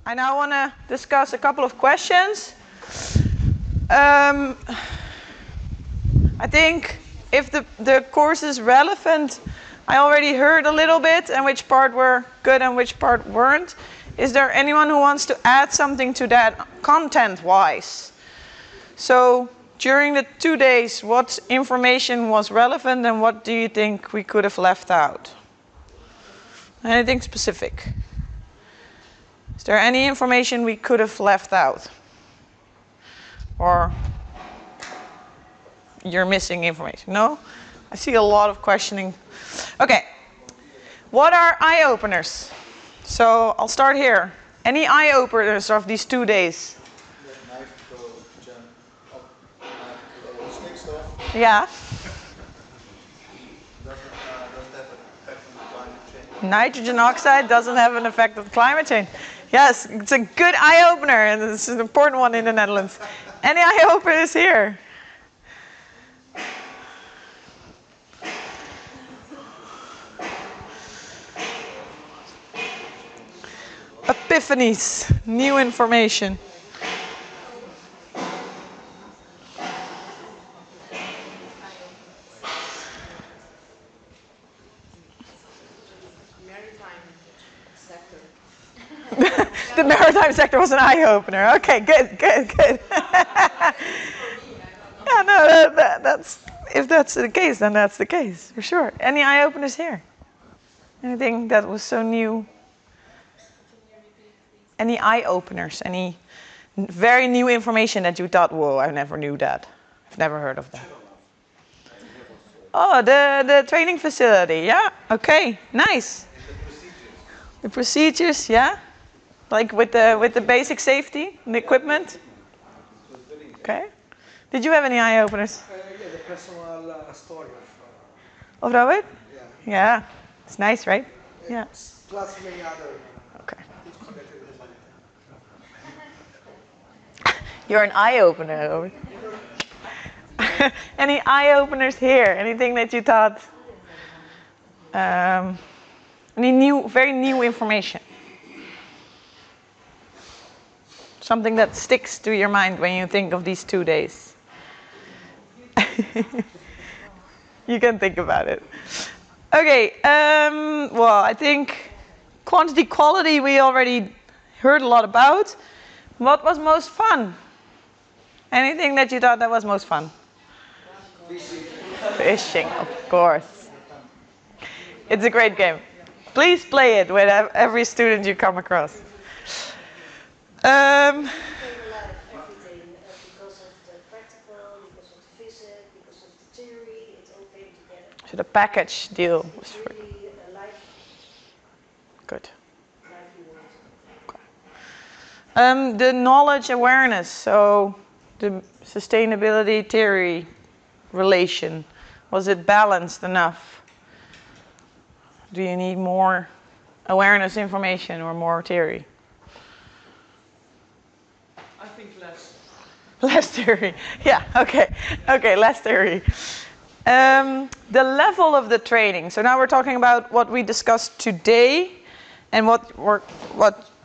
I now want to discuss a couple of questions. I think if the course is relevant, I already heard a little bit and which part were good and which part weren't. Is there anyone who wants to add something to that content-wise? So during the 2 days, what information was relevant and what do you think we could have left out? Anything specific? Is there any information we could have left out? Or you're missing information? No? I see a lot of questioning. Okay. What are eye-openers? So I'll start here. Any eye-openers of these 2 days? Yeah. Nitrogen oxide doesn't have an effect on climate change. Yes, it's a good eye-opener, and it's an important one in the Netherlands. Any eye-openers here? Epiphanies, new information. The maritime sector was an eye-opener. Okay, good. Yeah, no, that's if that's the case, then that's the case for sure. Any eye-openers here? Anything that was so new? Any eye-openers? Any very new information that you thought, whoa, I never knew that. I've never heard of that. Oh, the training facility. Yeah. Okay. Nice. The procedures. Yeah. Like with the basic safety and the equipment? Okay. Did you have any eye-openers? Yeah, the personal story of Robert? Yeah. Yeah. It's nice, right? Yeah. Plus many other. Okay. You're an eye-opener, Robert. Any eye-openers here? Anything that you thought? Any new, very new information? Something that sticks to your mind when you think of these 2 days. You can think about it. Okay, well, I think quantity, quality we already heard a lot about. What was most fun? Anything that you thought that was most fun? Fishing, of course. It's a great game. Please play it with every student you come across. Because of the practical, because of the visit, because of the theory, it's all came together. So the package deal was free. Really a life. Good. Lively world. Okay. The knowledge awareness, so the sustainability theory relation, was it balanced enough? Do you need more awareness information or more theory? I think less. Less theory. Yeah, okay. Okay, less theory. The level of the training. So now we're talking about what we discussed today and what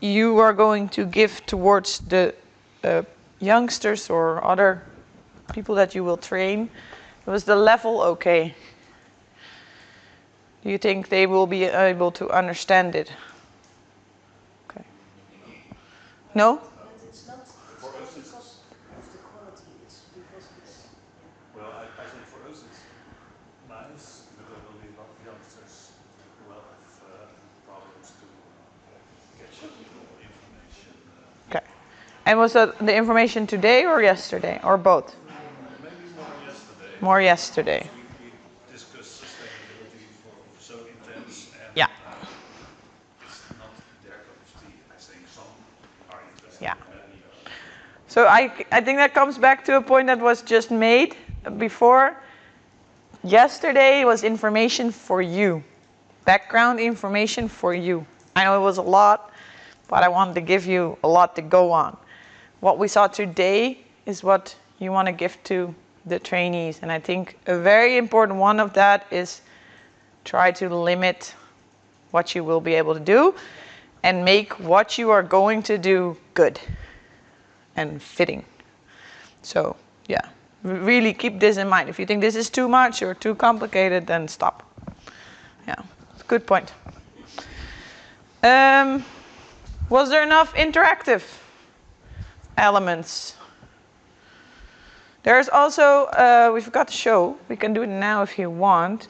you are going to give towards the youngsters or other people that you will train. Was the level okay? Do you think they will be able to understand it? Okay. No? It's not because of the quality, it's because it's... Well, I think for us it's nice, but there will be a lot of youngsters who will have problems to catch up with all the information. Okay. And was that the information today or yesterday, or both? Maybe more yesterday. More yesterday. We discussed sustainability for so intense and Yeah. It's not their cup of tea. I think some are interested Yeah. in many others. So I think that comes back to a point that was just made before. Yesterday was information for you. Background information for you. I know it was a lot, but I wanted to give you a lot to go on. What we saw today is what you want to give to the trainees. And I think a very important one of that is try to limit what you will be able to do and make what you are going to do good and fitting. So yeah, really keep this in mind. If you think this is too much or too complicated, then stop. Yeah, good point. Was there enough interactive elements? There's also, we forgot to show, we can do it now if you want,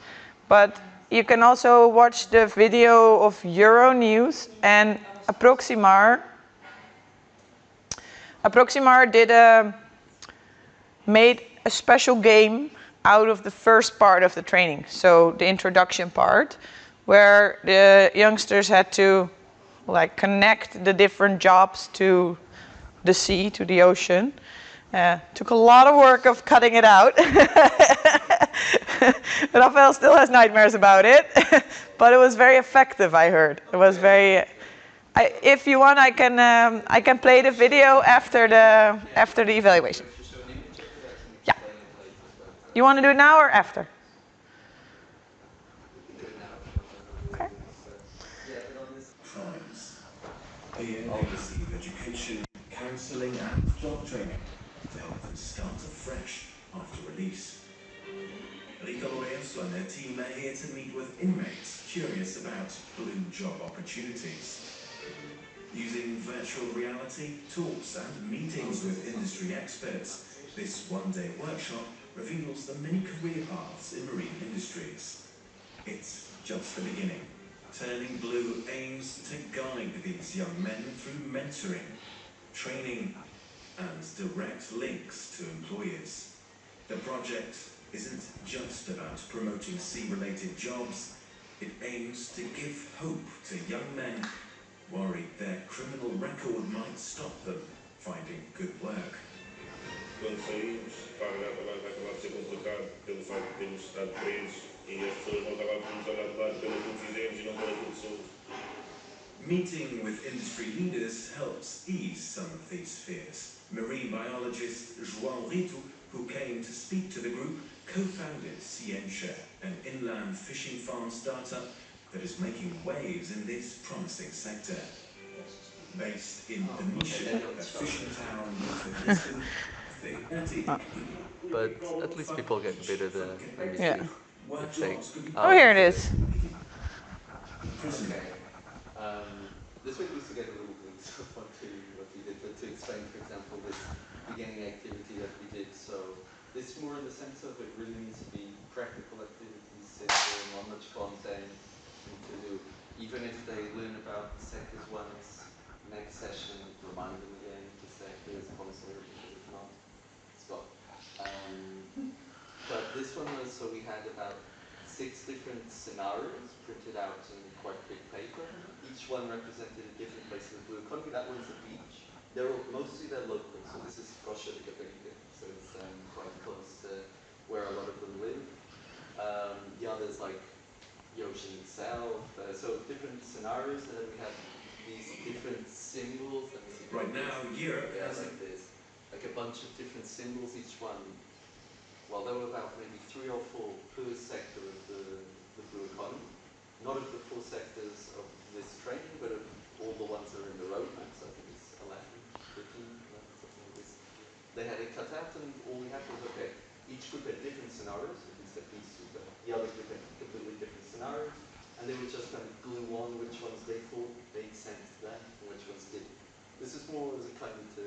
but you can also watch the video of Euronews and Approximar. Approximar made a special game out of the first part of the training, so the introduction part, where the youngsters had to like connect the different jobs to the sea, to the ocean. Took a lot of work of cutting it out. Rafael still has nightmares about it, but it was very effective, I heard. It was very... if you want, I can play the video after the evaluation. Yeah. You want to do it now or after? Okay. Crimes. Here they receive education, counselling and job training to help them start afresh after release. Legal lawyers and their team are here to meet with inmates curious about blue job opportunities. Using virtual reality, talks and meetings with industry experts, this one-day workshop reveals the many career paths in marine industries. It's just the beginning. Turning Blue aims to guide these young men through mentoring, training and direct links to employers. The project isn't just about promoting sea-related jobs, it aims to give hope to young men worried their criminal record might stop them finding good work. Quando saímos, vai acabar de ser complicado pelo facto de termos estado presos e as pessoas vão acabar por nos olhar de lado pelo que fizemos e não pelo que somos. Meeting with industry leaders helps ease some of these fears. Marine biologist João Rito, who came to speak to the group, co-founded Ciência, an inland fishing farm startup that is making waves in this promising sector. Based in Venetian, a fishing town north of Lisbon, but at least people get a bit of the Yeah. thing. Oh, here it is. Okay. This week was to get a little glimpse of what we did, but to explain, for example, this beginning activity that we did. So this more in the sense of it really needs to be practical activities, simple, not much content to do. Even if they learn about the sectors once, next session, remind them again the sectors, consider because if not, it's gone. But this one was, so we had about 6 different scenarios printed out in quite big paper. Each one represented a different place in the blue economy. That one's a beach. Mostly they're local, so this is Costa de Caparica, so it's quite close to where a lot of them live. The others like the ocean itself, so different scenarios, and then we have these different symbols. Right now, Europe has like this, like a bunch of different symbols, each one. Well, there were about maybe 3 or 4 per sector of the blue economy. Not of the 4 sectors of this training, but of all the ones that are in the roadmap. So I think it's 11, 15, 11, something like this. They had it cut out, and all we had was, okay, each group had different scenarios, at least at these 2, but the other group had completely different scenarios, and they would just kind of glue on which ones they thought made sense to them, and which ones didn't. This is more as a kind of to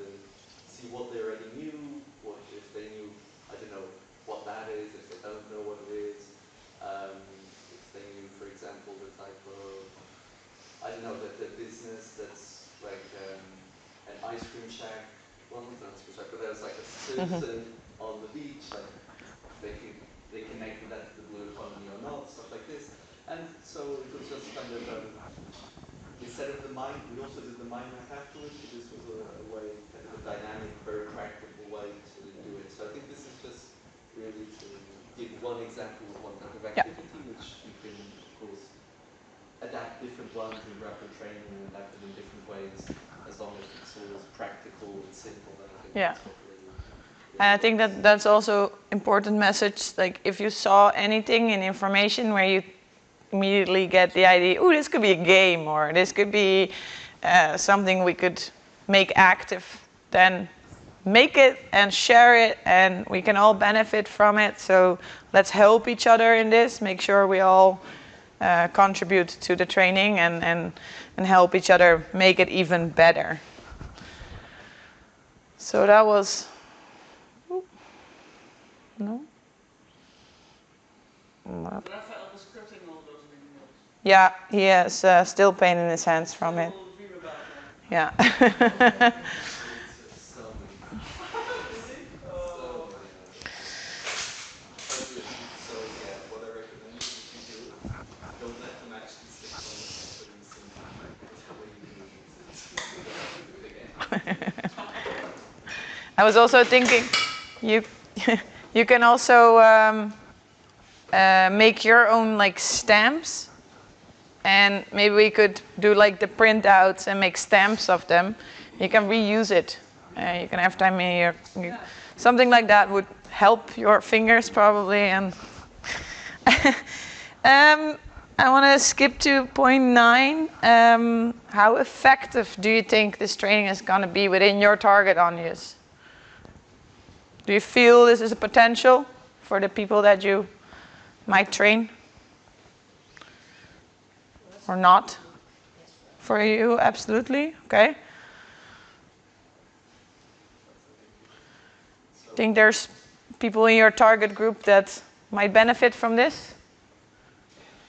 see what they already knew, what if they knew, I don't know, what that is, if they don't know what it is, if they knew, for example, the type of, I don't know, the business that's like an ice cream shack, well, not an ice cream shack, but there's like a citizen on the beach, like they connected that to the blue economy or not, stuff like this. And so it was just kind of, instead of the mind, we also did the mind map afterwards, but this was a way, kind of a dynamic, very practical way to do it. So I think this is just really to give one example of one type of activity, which you can, of course, adapt different ones in rapid training and adapt it in different ways, as long as it's always practical and simple. Then I think that's what really, And I think that's also important message. Like if you saw anything in information where you immediately get the idea, oh, this could be a game, or this could be something we could make active, then make it and share it, and we can all benefit from it. So let's help each other in this, make sure we all contribute to the training and help each other make it even better. So that was, no? Raphael was scripting all those videos. Yeah, he has still pain in his hands from it. We'll dream about that. Yeah. So many. Really? Oh. So yeah, what I recommend is if you do it, don't let them actually stick on it. Put them simply. That way you can reuse it. You don't have to do it again. I was also thinking, you you can also make your own like stamps, and maybe we could do like the printouts and make stamps of them. You can reuse it. You can have time in your something like that would help your fingers probably. And I want to skip to point 9. How effective do you think this training is going to be within your target audience? Do you feel this is a potential for the people that you might train? Or not? For you, absolutely. Okay. Think there's people in your target group that might benefit from this?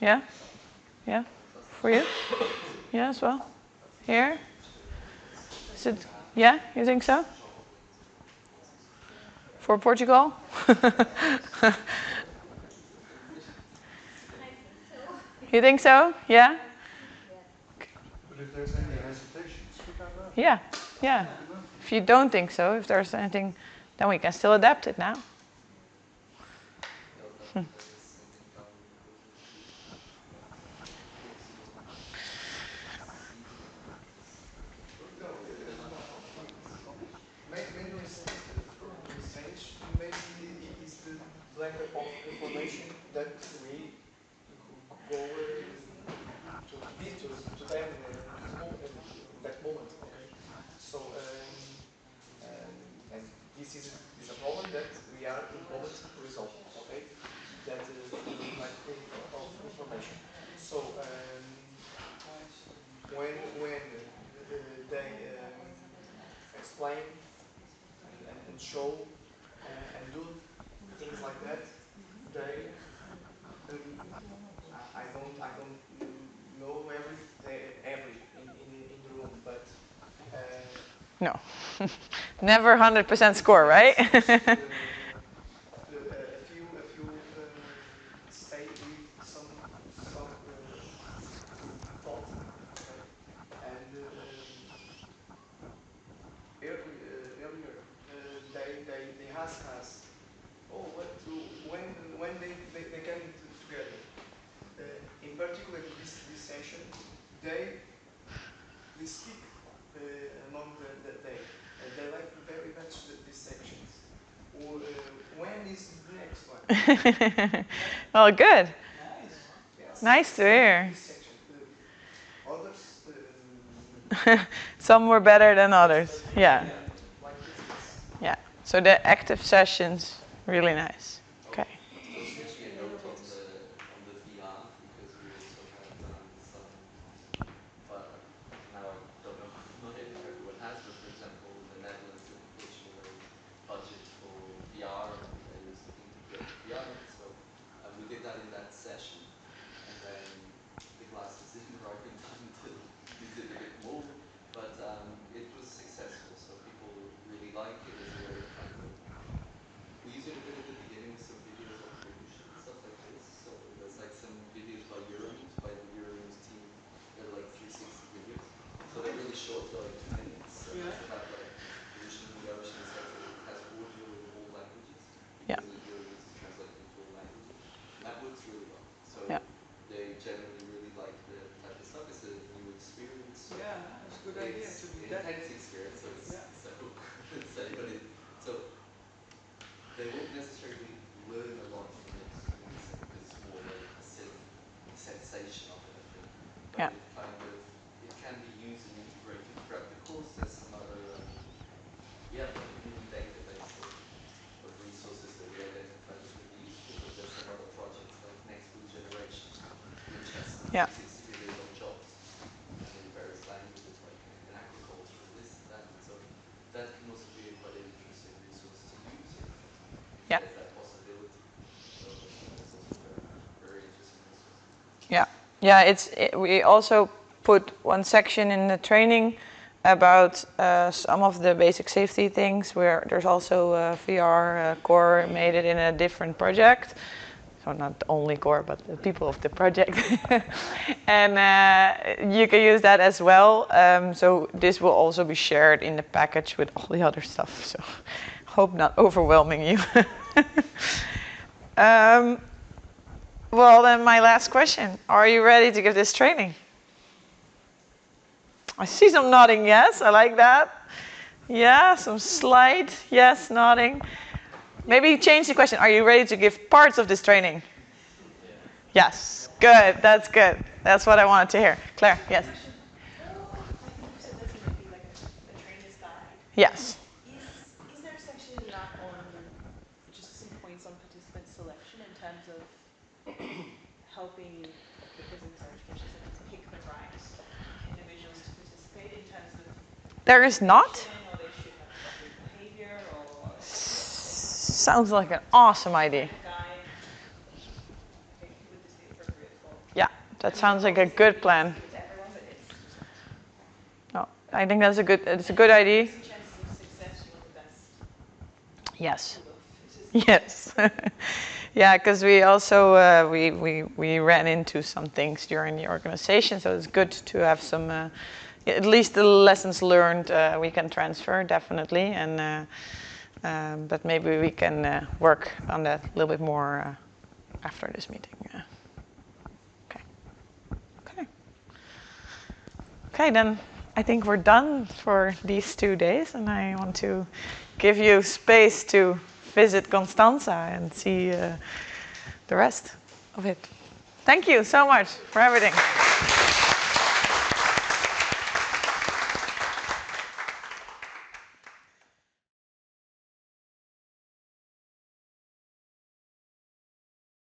Yeah? Yeah? For you? Yeah, as well? Here? Is it, yeah? You think so? For Portugal? You think so? Yeah? But if there's any hesitation, speak out loud. Yeah, yeah. If you don't think so, if there's anything, then we can still adapt it now. Main mistake from this training maybe is the lack of information that we go to them in this moment, that moment. Okay, so and this is a problem that we are in the moment to resolve. Okay, that lack of information. So when they explain and show and do things like that, they I don't know every in the room, but No. Never 100% score, right? a few stay with some thought, okay, and earlier they ask us, oh, what when they came together. In particular, this session, they speak among they like very much these sections. When is the next one? Well, good. Nice. Yes. Nice to hear. This section. Others. Some were better than others. Yeah. Like this. Yeah. So the active sessions, really nice. Okay. Especially a note on the VR, because we also had some, but now I don't know if everyone has, but for example, the Netherlands didn't fortunately budget for VR, and they was looking to get VR, so we did that in that session, and then the glasses didn't arrive in time until we did a bit more, but it was successful, so people really like it as a way of kind of, we use it a bit at the beginning, Yeah. seems to be really long jobs in various languages, like in agriculture, this, that. So that can also be quite an interesting resource to use if Yeah. there's that possibility. So that's also very, very interesting resource. Yeah, yeah. We also put one section in the training about some of the basic safety things. Where there's also VR core made it in a different project. So not only core, but the people of the project, and you can use that as well. So this will also be shared in the package with all the other stuff. So hope not overwhelming you. Well, then my last question. Are you ready to give this training? I see some nodding yes, I like that. Yeah, some slight yes nodding. Maybe change the question. Are you ready to give parts of this training? Yes, good, that's good. That's what I wanted to hear. Claire, yes? I think you said there's going to be like a trainer's guide. Yes. Is there a section in that on just some points on participant selection in terms of helping the Business Education Centre to pick the right individuals to participate in terms of There is not? or they should have good behavior or Sounds like an awesome idea. guide? Okay, would this be appropriate for? Yeah, that sounds like a good plan. With everyone, but it's No, I think that's a good idea. chances of success, you want the best. Yes. Yes. Yeah, because we also we ran into some things during the organization, so it's good to have some at least the lessons learned we can transfer definitely, and but maybe we can work on that a little bit more after this meeting. Okay. Okay. Okay, then I think we're done for these 2 days, and I want to give you space to visit Constanța and see the rest of it. Thank you so much for everything.